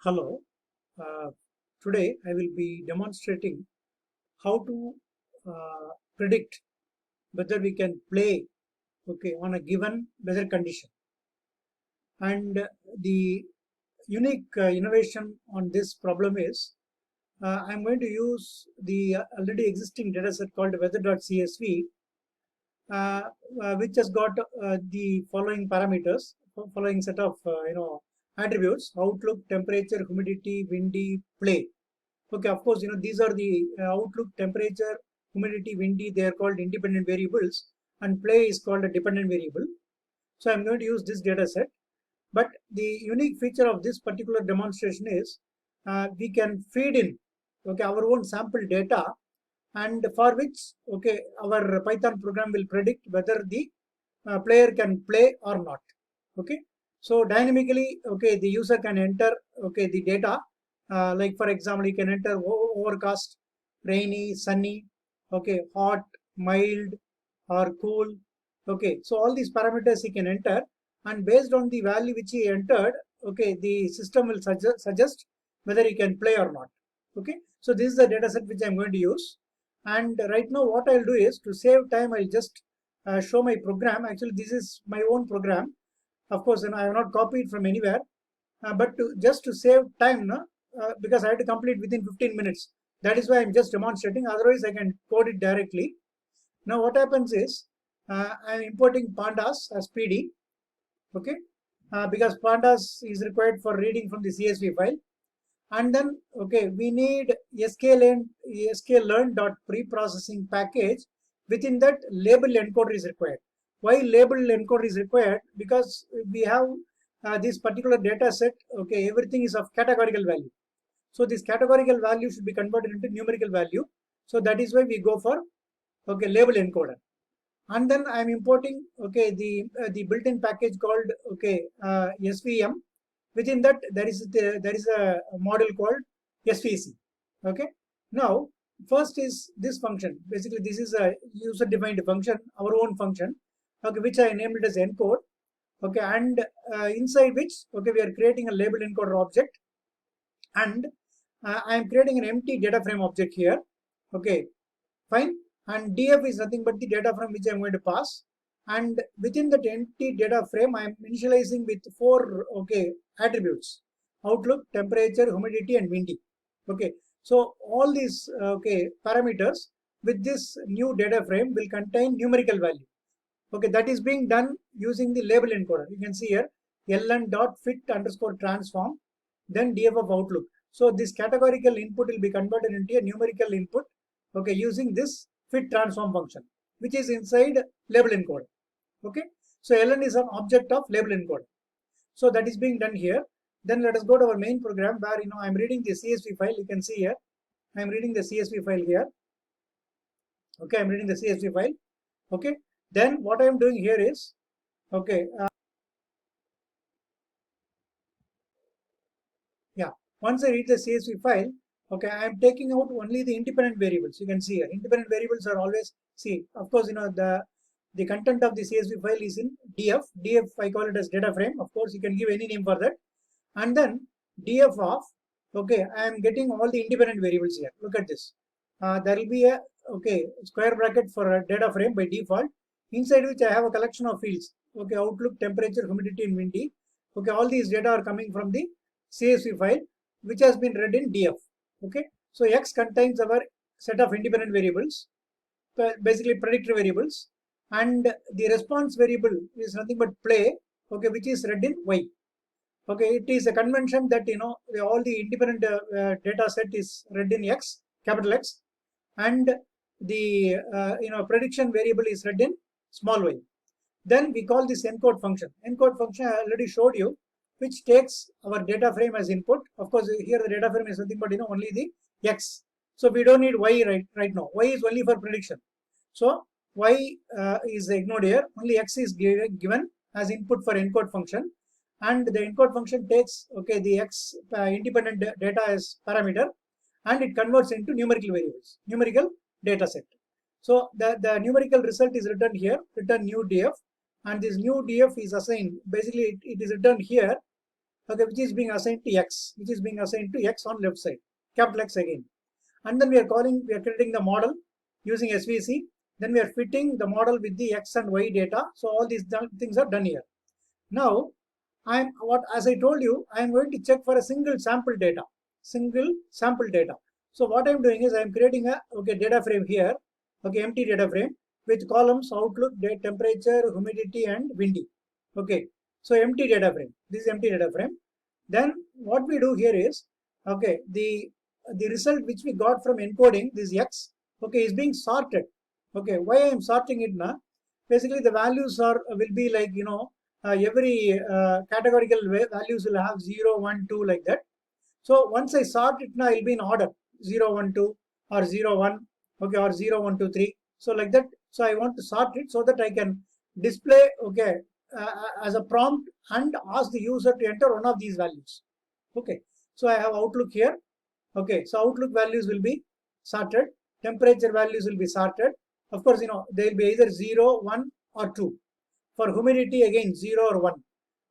Hello. Uh, Today I will be demonstrating how to predict whether we can play on a given weather condition. And the unique innovation on this problem is I'm going to use the already existing dataset called weather.csv, uh, which has got the following parameters, following set of attributes: outlook, temperature, humidity, windy, play. Okay, of course, these are the outlook, temperature, humidity, windy, they are called independent variables, and play is called a dependent variable. So I'm going to use this data set. But the unique feature of this particular demonstration is we can feed in our own sample data, and for which our Python program will predict whether the player can play or not. Okay, so dynamically the user can enter the data, like for example you can enter overcast, rainy, sunny, hot, mild, or cool. Okay, so all these parameters he can enter, and based on the value which he entered, the system will suggest whether he can play or not. Okay, so this is the data set which I'm going to use. And right now what I'll do is, to save time, I'll just show my program. Actually this is my own program. Of course, I have not copied from anywhere, but just to save time, no, because I have to complete within 15 minutes. That is why I'm just demonstrating. Otherwise, I can code it directly. Now, what happens is I'm importing pandas as PD, okay, because pandas is required for reading from the CSV file. And then, we need sklearn dot preprocessing package. Within that, label encoder is required. Why label encoder is required? Because we have this particular data set. Okay, everything is of categorical value. So this categorical value should be converted into numerical value. So that is why we go for label encoder. And then I'm importing the built-in package called SVM. Within that, there is a model called SVC. Okay, now first is this function. Basically this is a user defined function, our own function, which I named it as encode. And inside which we are creating a label encoder object, and I am creating an empty data frame object here. Okay, fine. And df is nothing but the data frame which I am going to pass. And within that empty data frame, I am initializing with four attributes: outlook, temperature, humidity, and windy. Okay, so all these parameters with this new data frame will contain numerical value. Okay, that is being done using the label encoder. You can see here ln dot fit underscore transform, then df of outlook. So this categorical input will be converted into a numerical input, using this fit transform function, which is inside label encoder. Okay, so ln is an object of label encoder. So that is being done here. Then let us go to our main program where I'm reading the CSV file. You can see here I'm reading the CSV file here. Okay, I'm reading the CSV file. Okay, then what I am doing here is once I read the CSV file, I am taking out only the independent variables. You can see here independent variables are always, see, of course, the content of the CSV file is in df. I call it as data frame. Of course, you can give any name for that. And then df of, I am getting all the independent variables here. Look at this. There will be a square bracket for a data frame by default, inside which I have a collection of fields. Outlook, temperature, humidity, and windy. All these data are coming from the CSV file, which has been read in df. Okay, so x contains our set of independent variables, basically predictor variables, and the response variable is nothing but play, which is read in y. Okay, it is a convention that all the independent data set is read in x, capital X, and the prediction variable is read in small y. Then we call this encode function. Encode function I already showed you, which takes our data frame as input. Of course, here the data frame is nothing but only the x. So we don't need y right now. Y is only for prediction. So y is ignored here. Only x is given as input for encode function, and the encode function takes the x independent data as parameter, and it converts into numerical variables, numerical data set. So the numerical result is written here, return new df, and this new df is assigned. Basically, it is written here okay, which is being assigned to x, which is being assigned to x on left side, capital X again. And then we are creating the model using SVC. Then we are fitting the model with the x and y data. So all these things are done here. Now, as I told you, I am going to check for a single sample data. So what I'm doing is I'm creating a data frame here, empty data frame with columns outlook, temperature, humidity, and windy. Okay, so empty data frame. This is empty data frame. Then what we do here is the result which we got from encoding this x is being sorted. Okay, why I am sorting it now? Basically, the values will be like every categorical values will have 0, 1, 2 like that. So once I sort it now, it will be in order 0, 1, 2 or 0, 1, or 0, 1, 2, 3. So like that. So I want to sort it so that I can display as a prompt and ask the user to enter one of these values. Okay. So I have outlook here. Okay. So outlook values will be sorted. Temperature values will be sorted. Of course, they will be either 0, 1 or 2. For humidity, again 0 or 1.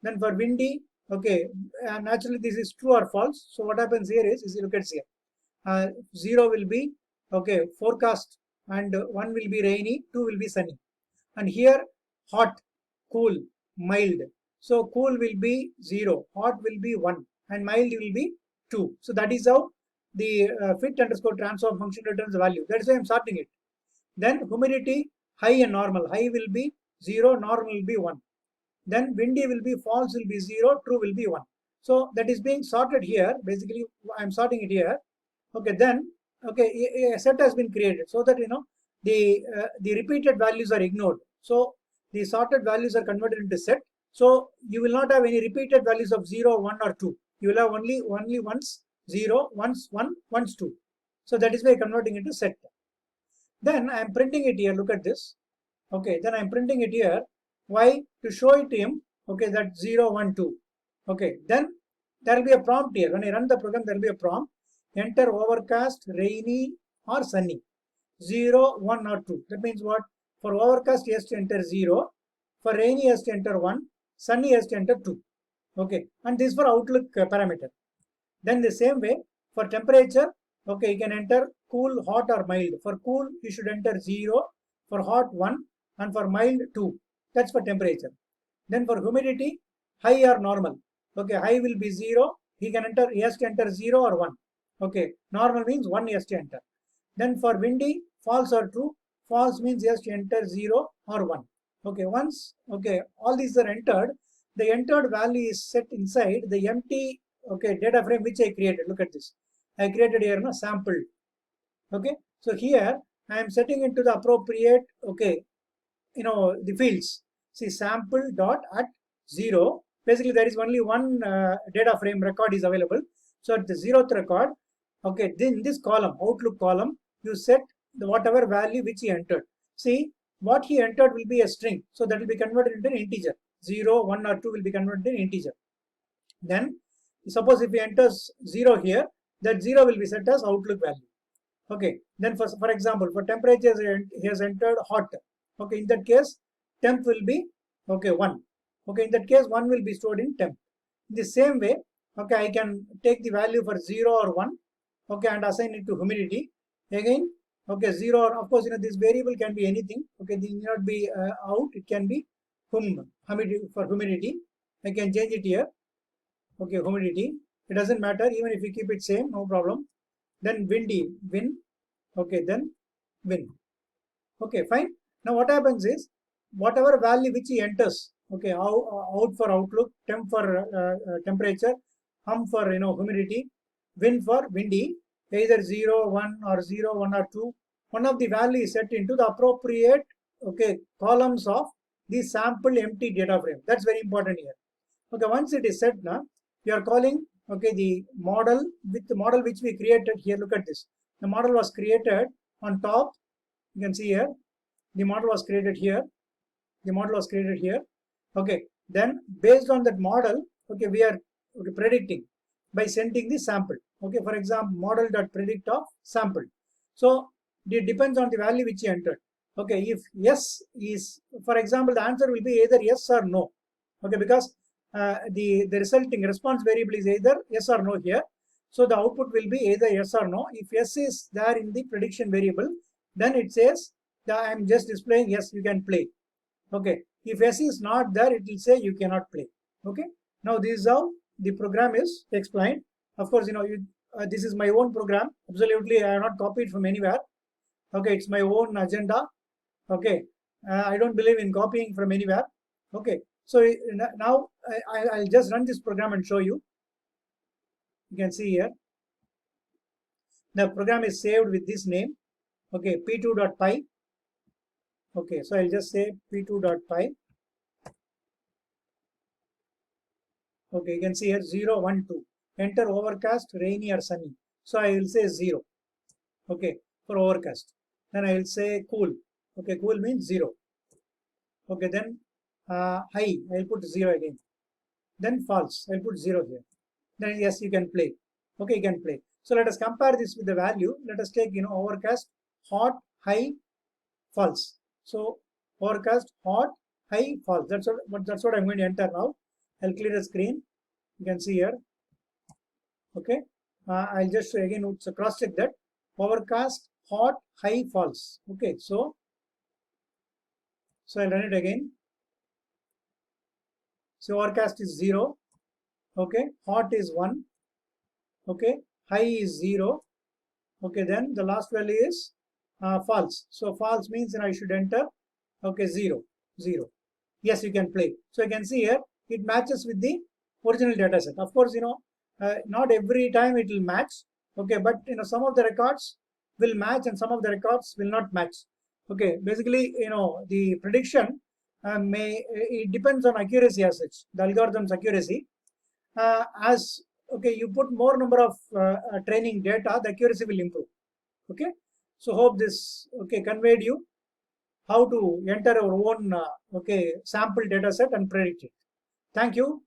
Then for windy, naturally this is true or false. So what happens here is you look at here. 0 will be forecast, and 1 will be rainy, 2 will be sunny. And here hot, cool, mild. So cool will be 0, hot will be 1, and mild will be 2. So that is how the fit underscore transform function returns the value. That is why I'm sorting it. Then humidity, high and normal. High will be 0, normal will be 1. Then windy will be false, will be 0, true will be 1. So that is being sorted here. Basically, I'm sorting it here. Okay, then a set has been created so that the repeated values are ignored. So the sorted values are converted into set. So you will not have any repeated values of 0, 1 or 2. You will have only once 0, once 1, once 2. So that is why converting into set. Then I am printing it here. Look at this. Okay, then I am printing it here. Why? To show it to him. Okay, that 0, 1, 2. Okay, then there will be a prompt here. When I run the program, there will be a prompt. Enter overcast, rainy, or sunny. 0, 1, or 2. That means what? For overcast, he has to enter 0. For rainy, he has to enter 1. Sunny, he has to enter 2. Okay, and this for outlook parameter. Then the same way, for temperature, you can enter cool, hot, or mild. For cool, you should enter 0. For hot, 1. And for mild, 2. That's for temperature. Then for humidity, high or normal. Okay, high will be 0. He has to enter 0 or 1. Okay, normal means 1 he has to enter. Then for windy, false or true. False means he has to enter 0 or 1. Okay, once all these are entered, the entered value is set inside the empty data frame which I created. Look at this. I created here sample. Okay, so here I am setting into the appropriate the fields. See, sample dot at 0. Basically, there is only one data frame record is available. So at the 0th record, then this column, outlook column, you set the whatever value which he entered. See, what he entered will be a string. So that will be converted into an integer. 0, 1 or 2 will be converted into an integer. Then suppose if he enters 0 here, that 0 will be set as outlook value. Okay. Then for example, for temperature he has entered hot. Okay. In that case, temp will be 1. Okay. In that case, 1 will be stored in temp. In the same way, I can take the value for 0 or 1. Okay, and assign it to humidity. Again, 0 or of course this variable can be anything. Okay, it need not be out. It can be humidity for humidity. I can change it here. Okay, humidity. It doesn't matter even if we keep it same, no problem. Then windy, wind. Okay, then wind. Okay, fine. Now what happens is whatever value which he enters. Okay, out for outlook, temp for temperature, hum for humidity, wind for windy, either 0, 1 or 0, 1 or 2. One of the value is set into the appropriate columns of the sample empty data frame. That's very important here. Okay, once it is set now, we are calling the model with the model which we created here. Look at this. The model was created on top. You can see here. The model was created here. The model was created here. Okay. Then based on that model, we are predicting by sending the sample. Okay. For example, model.predict of sample. So it depends on the value which you entered. Okay. If yes is, for example, the answer will be either yes or no. Okay. Because the resulting response variable is either yes or no here. So the output will be either yes or no. If yes is there in the prediction variable, then it says that I am just displaying yes, you can play. Okay. If yes is not there, it will say you cannot play. Okay. Now this is how the program is explained. Of course, this is my own program. Absolutely, I have not copied from anywhere. Okay, it's my own agenda. Okay, I don't believe in copying from anywhere. Okay, so now I'll just run this program and show you. You can see here the program is saved with this name. Okay, p2.py. Okay, so I'll just say p2.py. Okay, you can see here 0, 1, 2. Enter overcast, rainy or sunny. So I will say 0. Okay, for overcast. Then I will say cool. Okay, cool means 0. Okay, then high, I will put 0 again. Then false, I will put 0 here. Then yes, you can play. Okay, you can play. So let us compare this with the value. Let us take, overcast, hot, high, false. So overcast, hot, high, false. That's what I'm going to enter now. I'll clear the screen. You can see here. Okay. I'll just again cross check that. Overcast, hot, high, false. Okay. So I'll run it again. So overcast is 0. Okay. Hot is 1. Okay. High is 0. Okay. Then the last value is false. So false means I should enter. Okay. 0. 0. Yes, you can play. So you can see here it matches with the original data set. Of course, not every time it will match. Okay. But some of the records will match and some of the records will not match. Okay. Basically, the prediction it depends on accuracy as such, the algorithm's accuracy. As okay, you put more number of training data, the accuracy will improve. Okay. So hope this conveyed you how to enter our own sample data set and predict it. Thank you.